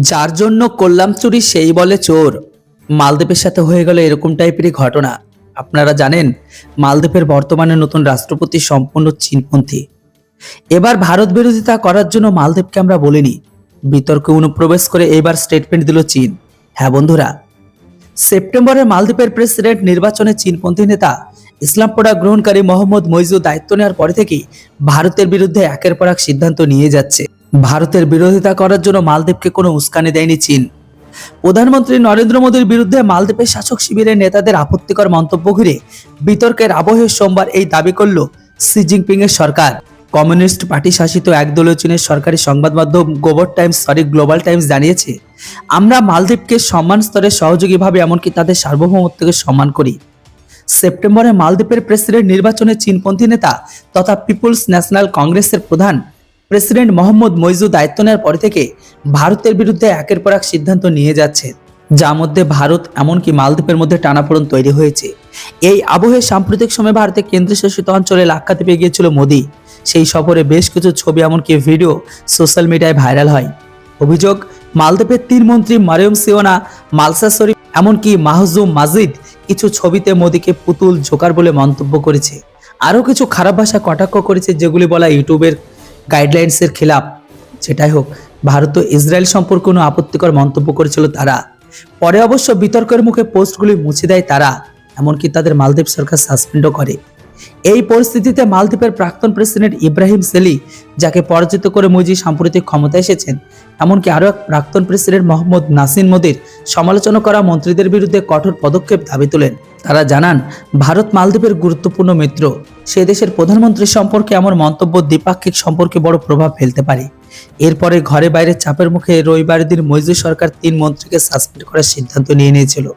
যার জন্য করলাম চুরি সেই বলে চোর। মালদ্বীপের সাথে হয়ে গেল এরকম টাইপেরই ঘটনা। আপনারা জানেন, মালদ্বীপের বর্তমানে নতুন রাষ্ট্রপতি সম্পূর্ণ চীনপন্থী। এবার ভারত বিরোধিতা করার জন্য মালদ্বীপকে আমরা বলিনি, বিতর্কে অনুপ্রবেশ করে এবার স্টেটমেন্ট দিল চীন। হ্যাঁ বন্ধুরা, সেপ্টেম্বরে মালদ্বীপের প্রেসিডেন্ট নির্বাচনে চীনপন্থী নেতা ইসলাম প্রোডাক্ট গ্রহণকারী মোহাম্মদ মইজু দায়িত্ব নেওয়ার পরে থেকেই ভারতের বিরুদ্ধে একের পর এক সিদ্ধান্ত নিয়ে যাচ্ছে। ভারতের বিরোধিতা করার জন্য মালদ্বীপকে কোনো উস্কানি দেয়নি চীন। প্রধানমন্ত্রী নরেন্দ্র মোদীর বিরুদ্ধে মালদ্বীপের শাসক শিবিরের নেতাদের আপত্তিকর মন্তব্য ঘিরে বিতর্কের আবহে সোমবার এই দাবি করল শি জিনপিং এর সরকার। কমিউনিস্ট পার্টি শাসিত একদলীয় চীনের সরকারি সংবাদ মাধ্যম গ্লোবাল টাইমস জানিয়েছে, আমরা মালদ্বীপকে সম্মান স্তরের সহযোগী ভাবে এমনকি তাদের সার্বভৌমত্বকে সম্মান করি। সেপ্টেম্বরে মালদ্বীপের প্রেসিডেন্ট নির্বাচনে চীনপন্থী নেতা তথা পিপুলস ন্যাশনাল কংগ্রেসের প্রধান প্রেসিডেন্ট মোহাম্মদ মইজু দায়িত্ব নেওয়ার পর থেকে ভারতের বিরুদ্ধে একের পর এক সিদ্ধান্ত নিয়ে যাচ্ছে, যার মধ্যে ভারত এমনকি মালদ্বীপের মধ্যে টানাপোড়েন তৈরি হয়েছে। এই আবহে সাম্প্রতিক সময়ে ভারতের কেন্দ্রশাসিত অঞ্চলে লাক্ষাদ্বীপে গিয়েছিল মোদী। সেই সফরে বেশ কিছু ছবি এমনকি ভিডিও সোশ্যাল মিডিয়ায় ভাইরাল হয়। অভিযোগ, মালদ্বীপের 3 মন্ত্রী মারিয়ম সিওনা, মালসা শরীফ এমনকি মাহজুম মাজিদ কিছু ছবিতে মোদীকে পুতুল জোকার বলে মন্তব্য করেছে। আরও কিছু খারাপ ভাষা কটাক্ষ করেছে, যেগুলি বলা ইউটিউবের গাইডলাইন্সের খেলাপ। যেটাই হোক, ভারত ও ইসরায়েল সম্পর্কে কোনো আপত্তিকর মন্তব্য করেছিল তারা। পরে অবশ্য বিতর্কের মুখে পোস্টগুলি মুছে দেয় তারা, এমনকি তাদের মালদ্বীপ সরকার সাসপেন্ডও করে। এই পরিস্থিতিতে মালদ্বীপের প্রাক্তন প্রেসিডেন্ট ইব্রাহিম সেলি, যাকে পরাজিত করে মুইজি সাম্প্রতিক ক্ষমতায় এসেছেন, এমনকি আরও এক প্রাক্তন প্রেসিডেন্ট মোহাম্মদ নাসির মোদীর সমালোচনা করা মন্ত্রীদের বিরুদ্ধে কঠোর পদক্ষেপ দাবি তোলেন। তারা জানান, ভারত মালদ্বীপের গুরুত্বপূর্ণ মিত্র। সে দেশের প্রধানমন্ত্রী সম্পর্কে এমন মন্তব্য দ্বিপাক্ষিক সম্পর্কে বড় প্রভাব ফেলতে পারে। এরপরে ঘরে বাইরে চাপের মুখে রবিবার দিন মইজু সরকার 3 মন্ত্রীকে সাসপেন্ড করার সিদ্ধান্ত নিয়ে নিয়েছিল।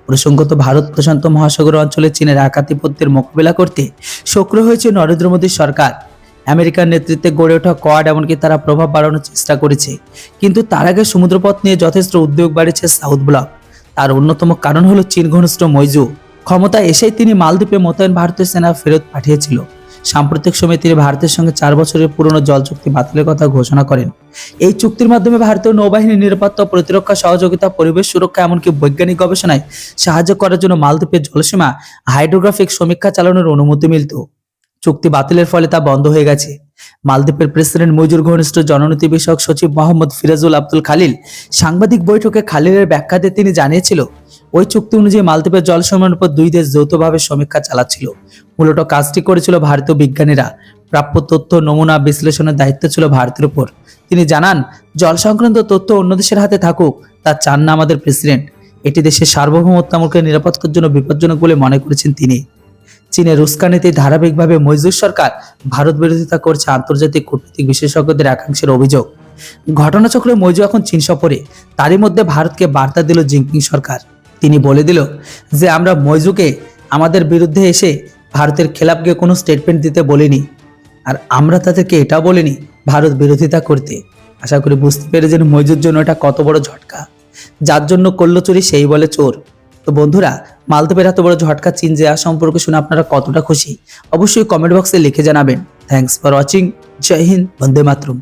প্রসঙ্গত, ভারত প্রশান্ত মহাসাগর অঞ্চলে চীনের একাধিপত্যের মোকাবিলা করতে সক্রিয় হয়েছে নরেন্দ্র মোদীর সরকার। আমেরিকার নেতৃত্বে গড়ে ওঠা কোয়াড এমনকি তারা প্রভাব বাড়ানোর চেষ্টা করেছে, কিন্তু তার আগে সমুদ্রপথ নিয়ে যথেষ্ট উদ্বেগ বাড়িয়েছে সাউথ ব্লক। তার অন্যতম কারণ হলো চীন ঘনিষ্ঠ মইজু। ক্ষমতায় এসেই তিনি মালদ্বীপে মোতায়েন ভারতীয় সেনা ফেরত পাঠিয়েছিল। সাম্প্রতিক সময়ে তিনি ভারতের সঙ্গে 4 বছরের পুরনো জল চুক্তি বাতিলের কথা ঘোষণা করেন। এই চুক্তির মাধ্যমে ভারতীয় নৌবাহিনীর নিরাপত্তা, প্রতিরক্ষা সহযোগিতা, পরিবেশ সুরক্ষা এমনকি বৈজ্ঞানিক গবেষণায় সাহায্য করার জন্য মালদ্বীপের জলসীমা হাইড্রোগ্রাফিক সমীক্ষা চালানোর অনুমতি মিলত। চুক্তি বাতিলের ফলে তা বন্ধ হয়ে গেছে। মালদ্বীপের প্রেসিডেন্ট মইজুর ঘনিষ্ঠ জননীতি বিষয়ক সচিব মোহাম্মদ ফিরাজুল আব্দুল খালিল সাংবাদিক বৈঠকে খালিলের ব্যাখ্যা দিয়ে তিনি জানিয়েছিল, ওই চুক্তি অনুযায়ী মালদ্বীপের জলসীমার উপর 2 দেশ যৌথভাবে সমীক্ষা চালাচ্ছিল। মূলত কাজটি করেছিল ভারতীয় বিজ্ঞানীরা। প্রাপ্য তথ্য নমুনা বিশ্লেষণের দায়িত্ব ছিল ভারতের উপর। তিনি জানান, জল সংক্রান্ত তথ্য অন্য দেশের হাতে থাকুক তা চান না আমাদের প্রেসিডেন্ট। এটি দেশের সার্বভৌমত্বকে নিরাপত্তার জন্য বিপজ্জনক বলে মনে করেছেন তিনি। চীনের উস্কানিতে ধারাবাহিকভাবে মইজুর সরকার ভারত বিরোধিতা করছে আন্তর্জাতিক কূটনৈতিক বিশেষজ্ঞদের একাংশের অভিযোগ। ঘটনাচক্রে মইজু এখন চীন সফরে। তারই মধ্যে ভারতকে বার্তা দিল জিনপিং সরকার। তিনি বলে দিল যে, আমরা মইজুকে আমাদের বিরুদ্ধে এসে ভারতের খেলাফ গিয়ে কোনো স্টেটমেন্ট দিতে বলিনি, আর আমরা তাদেরকে এটাও বলিনি ভারত বিরোধিতা করতে। আশা করি বুঝতে পেরেছেন মইজুর জন্য এটা কত বড় ঝটকা। যার জন্য করলো চুরি সেই বলে চোর। তো বন্ধুরা, মালদ্বীপের এত বড় ঝটকা চীন দেয়া সম্পর্কে শুনে আপনারা কতটা খুশি অবশ্যই কমেন্ট বক্সে লিখে জানাবেন। Thanks for watching. জয় হিন্দ, বন্দে মাতরম।